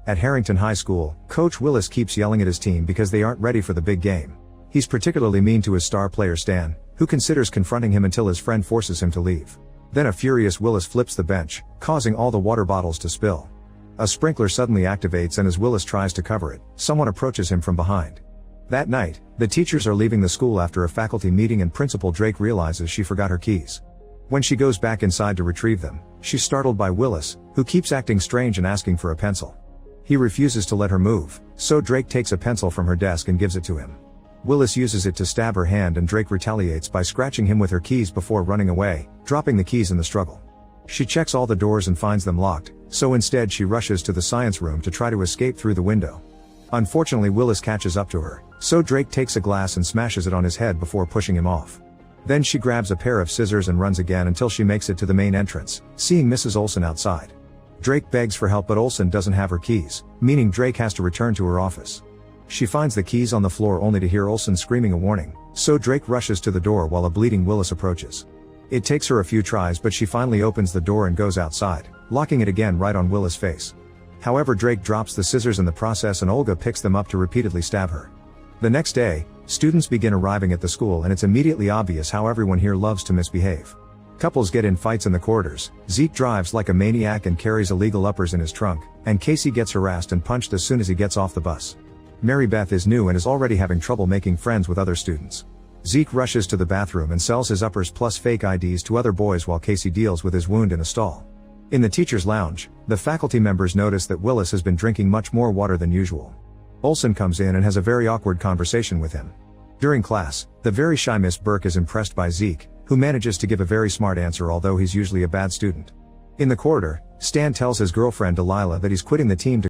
At Harrington High School, Coach Willis keeps yelling at his team because they aren't ready for the big game. He's particularly mean to his star player Stan, who considers confronting him until his friend forces him to leave. Then a furious Willis flips the bench, causing all the water bottles to spill. A sprinkler suddenly activates, and as Willis tries to cover it, someone approaches him from behind. That night, the teachers are leaving the school after a faculty meeting, and Principal Drake realizes she forgot her keys. When she goes back inside to retrieve them, she's startled by Willis, who keeps acting strange and asking for a pencil. He refuses to let her move, so Drake takes a pencil from her desk and gives it to him. Willis uses it to stab her hand, and Drake retaliates by scratching him with her keys before running away, dropping the keys in the struggle. She checks all the doors and finds them locked, so instead she rushes to the science room to try to escape through the window. Unfortunately, Willis catches up to her, so Drake takes a glass and smashes it on his head before pushing him off. Then she grabs a pair of scissors and runs again until she makes it to the main entrance, seeing Mrs. Olsen outside. Drake begs for help, but Olsen doesn't have her keys, meaning Drake has to return to her office. She finds the keys on the floor only to hear Olsen screaming a warning, so Drake rushes to the door while a bleeding Willis approaches. It takes her a few tries, but she finally opens the door and goes outside, locking it again right on Willis' face. However, Drake drops the scissors in the process, and Olga picks them up to repeatedly stab her. The next day, students begin arriving at the school, and it's immediately obvious how everyone here loves to misbehave. Couples get in fights in the corridors, Zeke drives like a maniac and carries illegal uppers in his trunk, and Casey gets harassed and punched as soon as he gets off the bus. Mary Beth is new and is already having trouble making friends with other students. Zeke rushes to the bathroom and sells his uppers plus fake IDs to other boys while Casey deals with his wound in a stall. In the teacher's lounge, the faculty members notice that Willis has been drinking much more water than usual. Olsen comes in and has a very awkward conversation with him. During class, the very shy Miss Burke is impressed by Zeke, who manages to give a very smart answer, although he's usually a bad student. In the corridor, Stan tells his girlfriend Delilah that he's quitting the team to